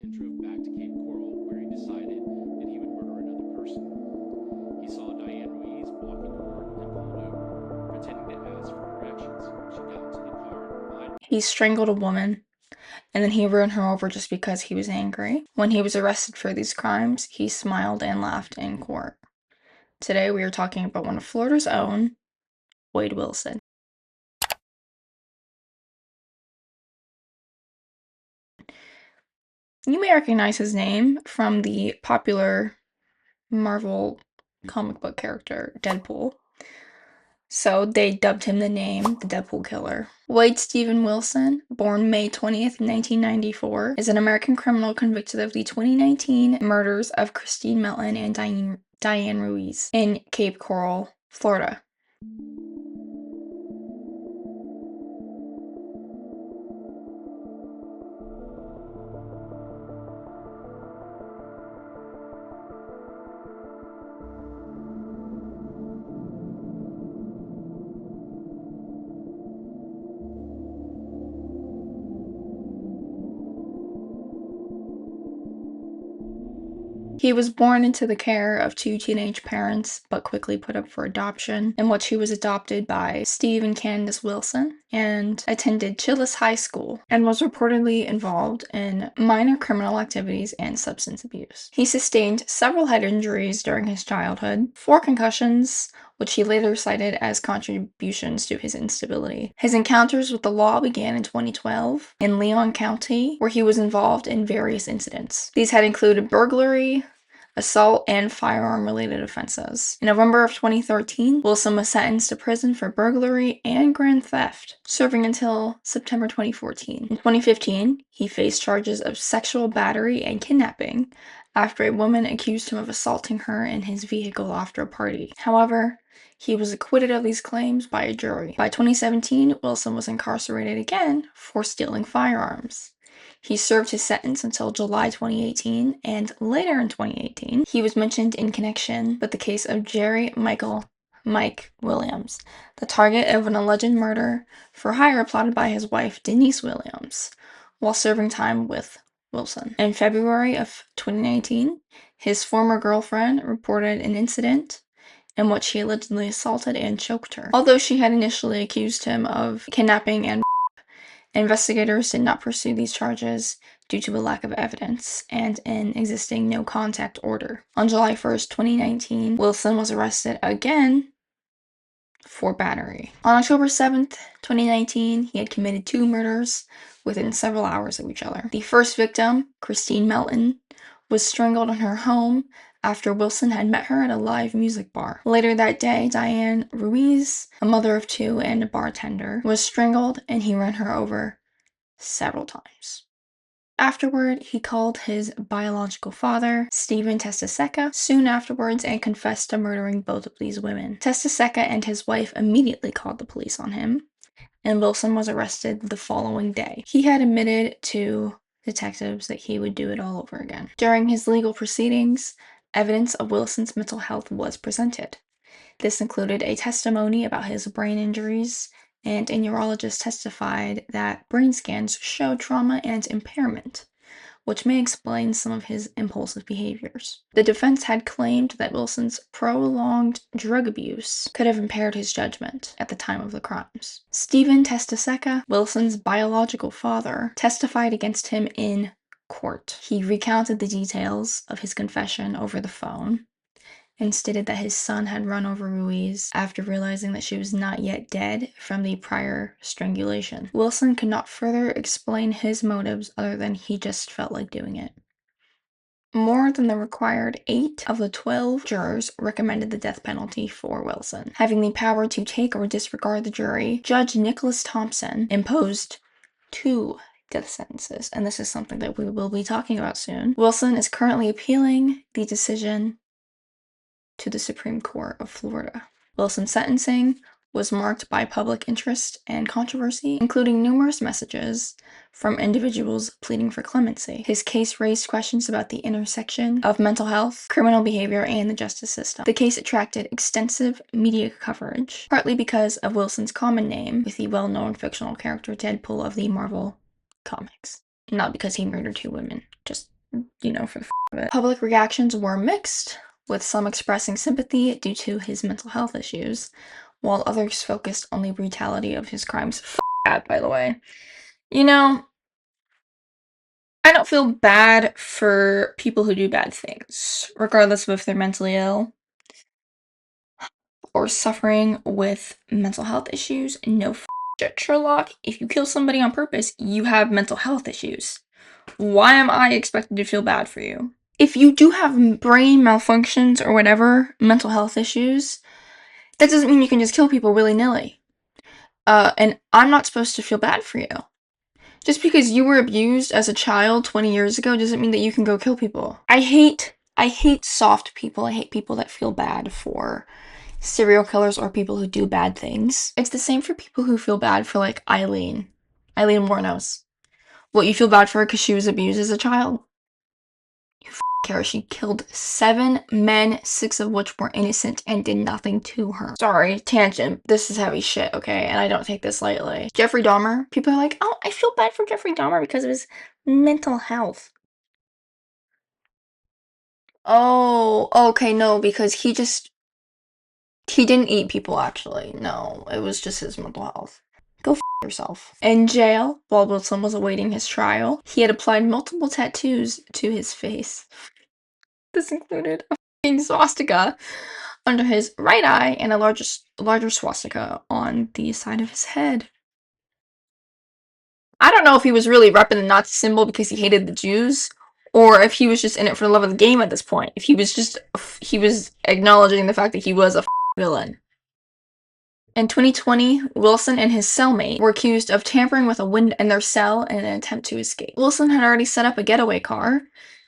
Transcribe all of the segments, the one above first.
and drove back to Cape Coral, where he decided that he would murder another person. He saw Diane Ruiz walking to work and pulled over, pretending to ask for directions. She got into the car and reminded. He strangled a woman, and then he ran her over just because he was angry. When he was arrested for these crimes, he smiled and laughed in court. Today we are talking about one of Florida's own, Wade Wilson. You may recognize his name from the popular Marvel comic book character, Deadpool. So they dubbed him the name, the Deadpool Killer. Wade Stephen Wilson, born May 20th, 1994, is an American criminal convicted of the 2019 murders of Christine Melton and Diane Ruiz in Cape Coral, Florida. He was born into the care of two teenage parents, but quickly put up for adoption, in which he was adopted by Steve and Candace Wilson, and attended Chillis High School, and was reportedly involved in minor criminal activities and substance abuse. He sustained several head injuries during his childhood, 4 concussions, which he later cited as contributions to his instability. His encounters with the law began in 2012 in Leon County, where he was involved in various incidents. These had included burglary, assault, and firearm-related offenses. In November of 2013, Wilson was sentenced to prison for burglary and grand theft, serving until September 2014. In 2015, he faced charges of sexual battery and kidnapping after a woman accused him of assaulting her in his vehicle after a party. However, he was acquitted of these claims by a jury. By 2017, Wilson was incarcerated again for stealing firearms. He served his sentence until July 2018, and later in 2018, he was mentioned in connection with the case of Jerry Michael Mike Williams, the target of an alleged murder for hire plotted by his wife Denise Williams, while serving time with Wilson. In February of 2019, his former girlfriend reported an incident in which he allegedly assaulted and choked her. Although she had initially accused him of kidnapping and investigators did not pursue these charges due to a lack of evidence and an existing no-contact order. On July 1st, 2019, Wilson was arrested again for battery. On October 7th, 2019, he had committed 2 murders within several hours of each other. The first victim, Christine Melton, was strangled in her home after Wilson had met her at a live music bar. Later that day, Diane Ruiz, a mother of 2 and a bartender, was strangled, and he ran her over several times. Afterward, he called his biological father, Stephen Testaseca, soon afterwards and confessed to murdering both of these women. Testaseca and his wife immediately called the police on him, and Wilson was arrested the following day. He had admitted to detectives that he would do it all over again. During his legal proceedings, evidence of Wilson's mental health was presented. This included a testimony about his brain injuries, and a neurologist testified that brain scans showed trauma and impairment, which may explain some of his impulsive behaviors. The defense had claimed that Wilson's prolonged drug abuse could have impaired his judgment at the time of the crimes. Stephen Testaseca, Wilson's biological father, testified against him in court. He recounted the details of his confession over the phone and stated that his son had run over Ruiz after realizing that she was not yet dead from the prior strangulation. Wilson could not further explain his motives other than he just felt like doing it. More than the required 8 of the 12 jurors recommended the death penalty for Wilson. Having the power to take or disregard the jury, Judge Nicholas Thompson imposed 2 death sentences, and this is something that we will be talking about soon. Wilson is currently appealing the decision to the Supreme Court of Florida. Wilson's sentencing was marked by public interest and controversy, including numerous messages from individuals pleading for clemency. His case raised questions about the intersection of mental health, criminal behavior, and the justice system. The case attracted extensive media coverage, partly because of Wilson's common name with the well-known fictional character Deadpool of the Marvel comics. Not because he murdered 2 women, just for the of it. Public reactions were mixed, with some expressing sympathy due to his mental health issues, while others focused on the brutality of his crimes. That, by the way. I don't feel bad for people who do bad things, regardless of if they're mentally ill or suffering with mental health issues. No shit, Sherlock. If you kill somebody on purpose, you have mental health issues. Why am I expected to feel bad for you? If you do have brain malfunctions or whatever, mental health issues, that doesn't mean you can just kill people willy-nilly. And I'm not supposed to feel bad for you. Just because you were abused as a child 20 years ago doesn't mean that you can go kill people. I hate soft people. I hate people that feel bad for serial killers or people who do bad things. It's the same for people who feel bad for, like, Eileen Wuornos. What, you feel bad for her because she was abused as a child? You care. She killed 7 men, 6 of which were innocent and did nothing to her. Sorry, tangent. This is heavy shit, okay? And I don't take this lightly. Jeffrey Dahmer. People are like, oh, I feel bad for Jeffrey Dahmer because of his mental health. Oh, okay, no, because he didn't eat people, actually. No, it was just his mental health. Go yourself. In jail, while Wilson was awaiting his trial, he had applied multiple tattoos to his face. This included a f***ing swastika under his right eye and a larger swastika on the side of his head. I don't know if he was really repping the Nazi symbol because he hated the Jews, or if he was just in it for the love of the game at this point. If he was acknowledging the fact that he was a villain. In 2020, Wilson and his cellmate were accused of tampering with a window in their cell in an attempt to escape. Wilson had already set up a getaway car,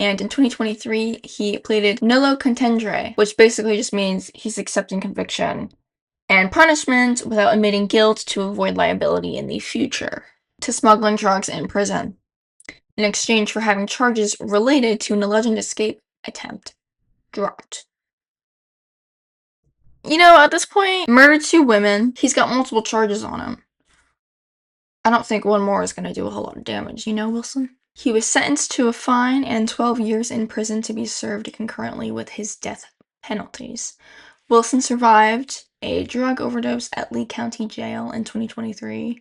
and in 2023, he pleaded nolo contendere, which basically just means he's accepting conviction and punishment without admitting guilt to avoid liability in the future, to smuggling drugs in prison, in exchange for having charges related to an alleged escape attempt dropped. At this point, murdered 2 women, he's got multiple charges on him. I don't think one more is going to do a whole lot of damage, Wilson? He was sentenced to a fine and 12 years in prison to be served concurrently with his death penalties. Wilson survived a drug overdose at Lee County Jail in 2023.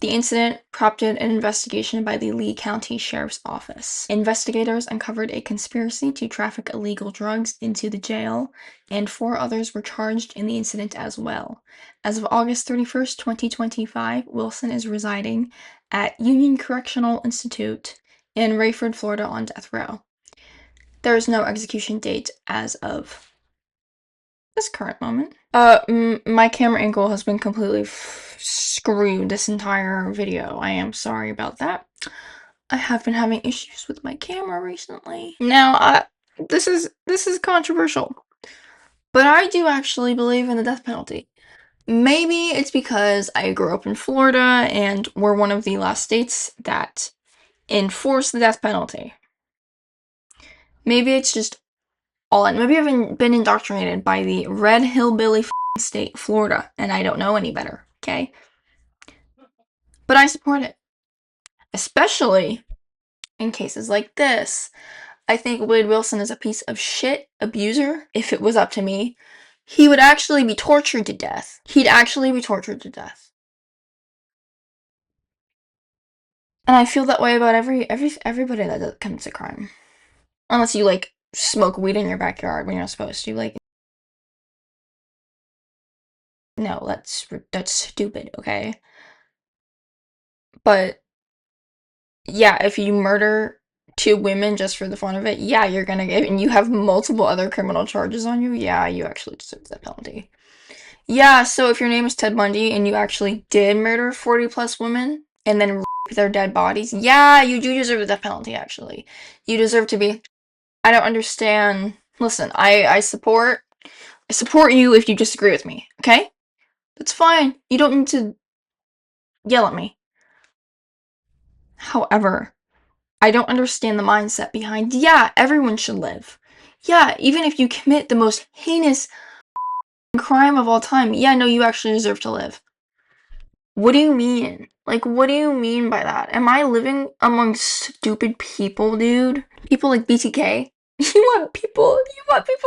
The incident prompted an investigation by the Lee County Sheriff's Office. Investigators uncovered a conspiracy to traffic illegal drugs into the jail, and 4 others were charged in the incident as well. As of August 31st, 2025, Wilson is residing at Union Correctional Institute in Rayford, Florida on death row. There is no execution date as of this current moment. My camera angle has been completely screwed this entire video. I am sorry about that. I have been having issues with my camera recently. Now, this is controversial, but I do actually believe in the death penalty. Maybe it's because I grew up in Florida and we're one of the last states that enforce the death penalty. Maybe it's just maybe I've been indoctrinated by the red hillbilly state, Florida, and I don't know any better, okay? But I support it. Especially in cases like this. I think Wade Wilson is a piece of shit abuser. If it was up to me, he would actually be tortured to death. He'd actually be tortured to death. And I feel that way about everybody that commits a crime. Unless you, like, smoke weed in your backyard when you're not supposed to, like. No, that's stupid, okay? But yeah, if you murder 2 women just for the fun of it, yeah, you're gonna get, and you have multiple other criminal charges on you, yeah, you actually deserve that penalty. Yeah, so if your name is Ted Bundy and you actually did murder 40 plus women and then rape their dead bodies, yeah, you do deserve the death penalty, actually. You deserve to be. I don't understand. Listen, I support you if you disagree with me, okay? That's fine. You don't need to yell at me. However, I don't understand the mindset behind, yeah, everyone should live. Yeah, even if you commit the most heinous crime of all time, yeah, no, you actually deserve to live. What do you mean? Like, what do you mean by that? Am I living among stupid people, dude? People like BTK? You want people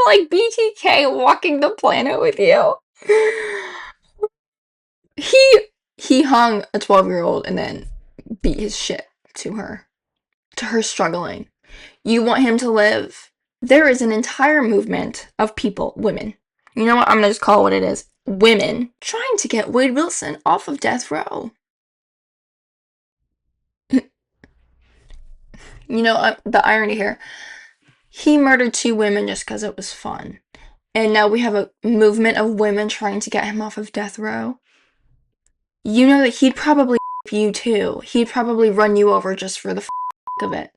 like BTK walking the planet with you? He he hung a 12-year-old and then beat his shit to her struggling. You want him to live. There is an entire movement of people, women. You know what? I'm gonna just call it what it is. Women trying to get Wade Wilson off of death row. You know, the irony here. He murdered 2 women just because it was fun. And now we have a movement of women trying to get him off of death row. You know that he'd probably you too. He'd probably run you over just for the of it.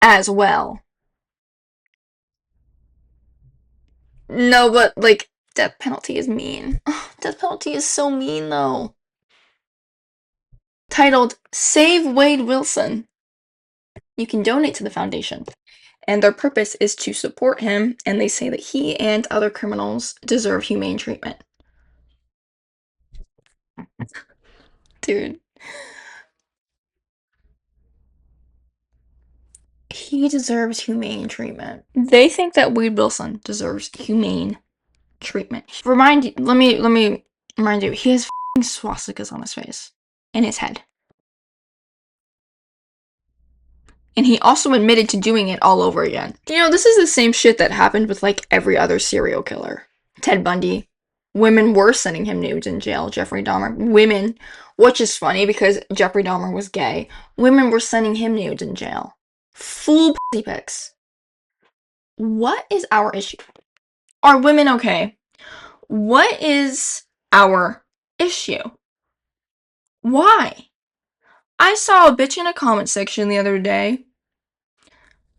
As well. No, but, like, death penalty is mean. Death penalty is so mean, though. Titled, Save Wade Wilson. You can donate to the foundation. And their purpose is to support him, and they say that he and other criminals deserve humane treatment. Dude. He deserves humane treatment. They think that Wade Wilson deserves humane treatment. Let me remind you, he has swastikas on his face. And his head. And he also admitted to doing it all over again. You know, this is the same shit that happened with, like, every other serial killer. Ted Bundy. Women were sending him nudes in jail. Jeffrey Dahmer. Women, which is funny because Jeffrey Dahmer was gay. Women were sending him nudes in jail. Full pussy pics. What is our issue? Are women okay? What is our issue? Why? I saw a bitch in a comment section the other day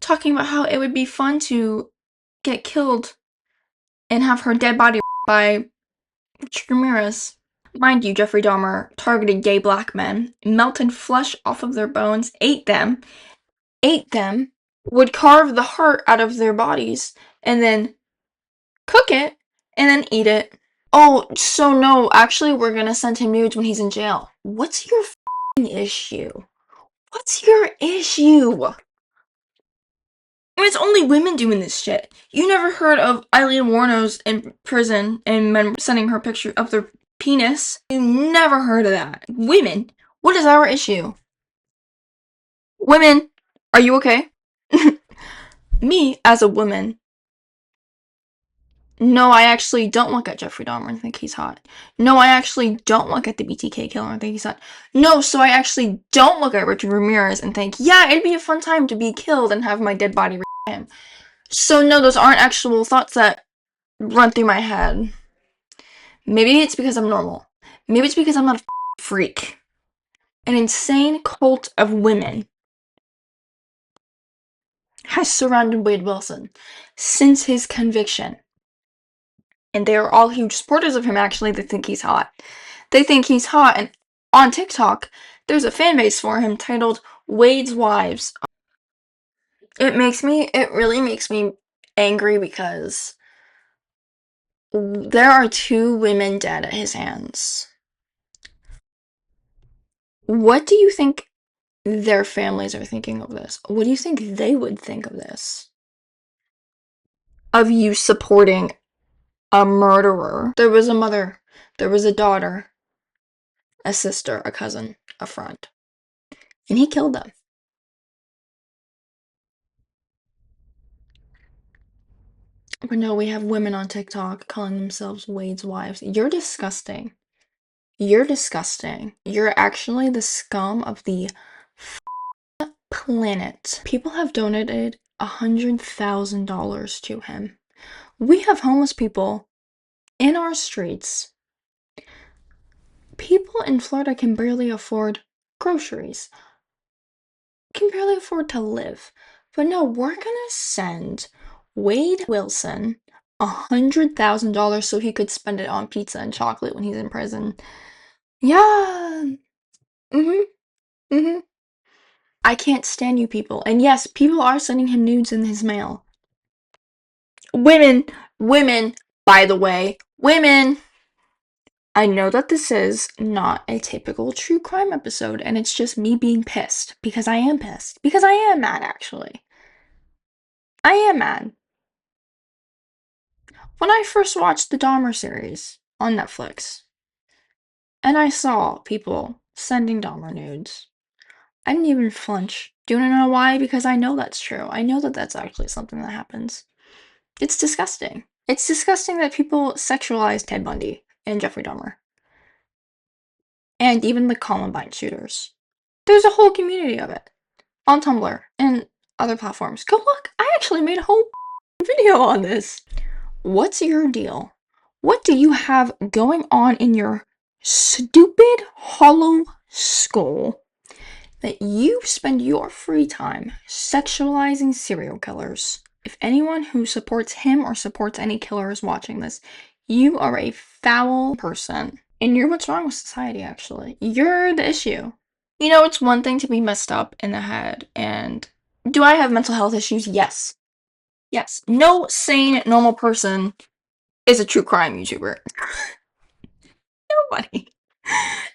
talking about how it would be fun to get killed and have her dead body by Richard Ramirez. Mind you, Jeffrey Dahmer targeted gay black men, melted flesh off of their bones, ate them, would carve the heart out of their bodies, and then cook it, and then eat it. Oh, so no, actually we're gonna send him nudes when he's in jail. What's your f***ing issue? What's your issue? I mean, it's only women doing this shit. You never heard of Eileen Wuornos in prison and men sending her picture of their penis? You never heard of that. Women, what is our issue? Women, are you okay? Me, as a woman, no, I actually don't look at Jeffrey Dahmer and think he's hot. No, I actually don't look at the BTK killer and think he's hot. No, so I actually don't look at Richard Ramirez and think, yeah, it'd be a fun time to be killed and have my dead body him. So no, those aren't actual thoughts that run through my head. Maybe it's because I'm normal. Maybe it's because I'm not a freak. An insane cult of women has surrounded Wade Wilson since his conviction. And they are all huge supporters of him, actually. They think he's hot. They think he's hot, and on TikTok, there's a fan base for him titled Wade's Wives. It really makes me angry because there are 2 women dead at his hands. What do you think their families are thinking of this? What do you think they would think of this? Of you supporting a murderer. There was a mother, there was a daughter, a sister, a cousin, a friend. And he killed them. But no, we have women on TikTok calling themselves Wade's wives. You're disgusting. You're disgusting. You're actually the scum of the planet. People have donated $100,000 to him. We have homeless people in our streets. People in Florida can barely afford groceries, can barely afford to live. But no, we're gonna send Wade Wilson $100,000 so he could spend it on pizza and chocolate when he's in prison. Yeah. I can't stand you people. And yes, people are sending him nudes in his mail. Women, by the way, women. I know that this is not a typical true crime episode, and it's just me being pissed, because I am pissed. Because I am mad, actually. I am mad. When I first watched the Dahmer series on Netflix, and I saw people sending Dahmer nudes, I didn't even flinch. Do you wanna know why? Because I know that's true. I know that that's actually something that happens. It's disgusting. It's disgusting that people sexualize Ted Bundy and Jeffrey Dahmer. And even the Columbine shooters. There's a whole community of it on Tumblr and other platforms. Go look. I actually made a whole video on this. What's your deal? What do you have going on in your stupid, hollow skull that you spend your free time sexualizing serial killers? If anyone who supports him or supports any killer is watching this, you are a foul person. And you're what's wrong with society, actually. You're the issue. You know, it's one thing to be messed up in the head, and do I have mental health issues? Yes. Yes. No sane, normal person is a true crime YouTuber. Nobody.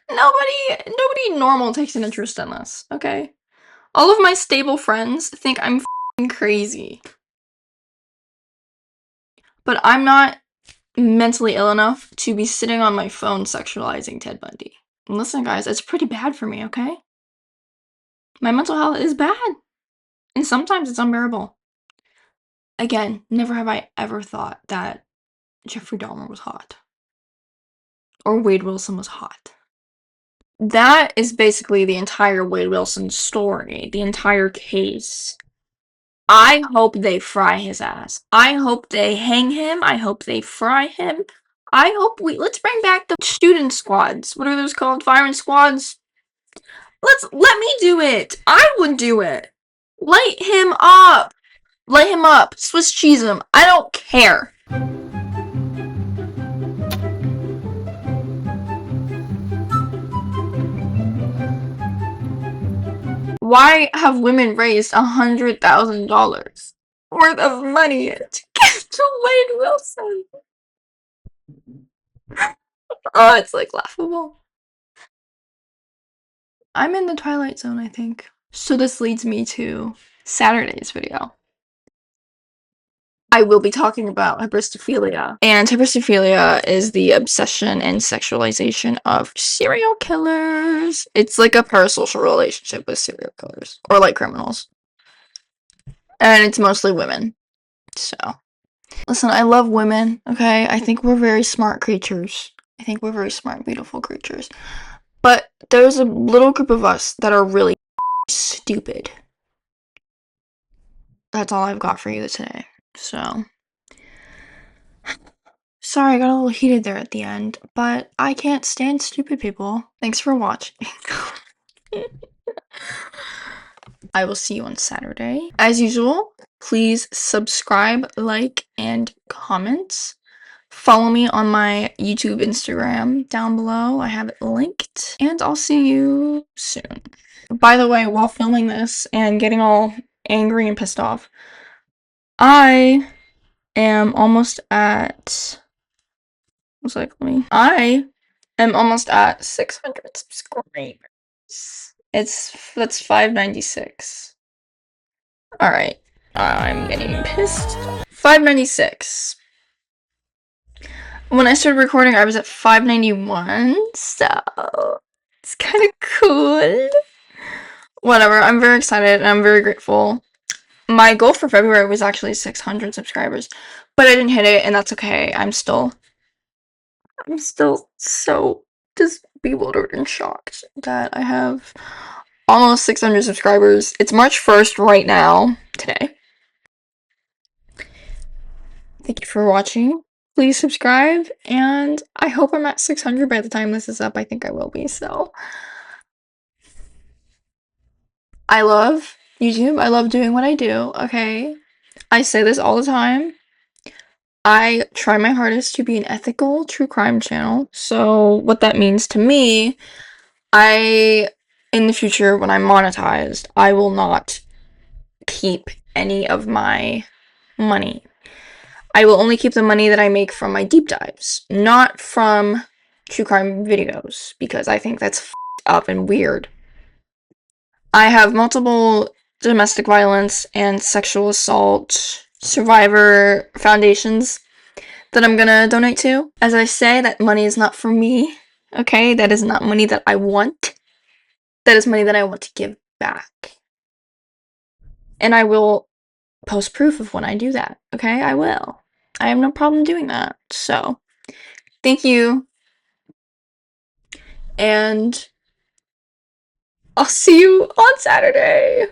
Nobody normal takes an interest in this, okay? All of my stable friends think I'm f***ing crazy. But I'm not mentally ill enough to be sitting on my phone sexualizing Ted Bundy. And listen, guys, it's pretty bad for me, okay? My mental health is bad. And sometimes it's unbearable. Again, never have I ever thought that Jeffrey Dahmer was hot. Or Wade Wilson was hot. That is basically the entire Wade Wilson story, the entire case. I hope they fry his ass. I hope they hang him. I hope they fry him. Let's bring back the student squads. What are those called? Firing squads? Let me do it. I would do it. Light him up. Light him up. Swiss cheese him. I don't care. Why have women raised $100,000 worth of money to give to Wade Wilson? Oh, it's like laughable. I'm in the Twilight Zone, I think. So this leads me to Saturday's video. I will be talking about hybristophilia. And hybristophilia is the obsession and sexualization of serial killers. It's like a parasocial relationship with serial killers. Or like criminals. And it's mostly women. So. Listen, I love women, okay? I think we're very smart creatures. I think we're very smart, beautiful creatures. But there's a little group of us that are really stupid. That's all I've got for you today. So, sorry, I got a little heated there at the end, but I can't stand stupid people. Thanks for watching. I will see you on Saturday. As usual, please subscribe, like, and comment. Follow me on my YouTube, Instagram down below. I have it linked. And I'll see you soon. By the way, while filming this and getting all angry and pissed off, I am almost at... I am almost at 600 subscribers. That's 596. Alright, I'm getting pissed. 596. When I started recording, I was at 591, so it's kind of cool. Whatever, I'm very excited and I'm very grateful. My goal for February was actually 600 subscribers, but I didn't hit it, and that's okay. I'm still so just bewildered and shocked that I have almost 600 subscribers. It's March 1st right now, today. Thank you for watching. Please subscribe, and I hope I'm at 600 by the time this is up. I think I will be, so. I love YouTube. I love doing what I do, okay? I say this all the time. I try my hardest to be an ethical true crime channel, so what that means to me, in the future, when I'm monetized, I will not keep any of my money. I will only keep the money that I make from my deep dives, not from true crime videos because I think that's up and weird. I have multiple domestic violence and sexual assault survivor foundations that I'm gonna donate to. As I say, that money is not for me. Okay, that is not money that I want. That is money that I want to give back. And I will post proof of when I do that. Okay, I will. I have no problem doing that. So, thank you. And I'll see you on Saturday.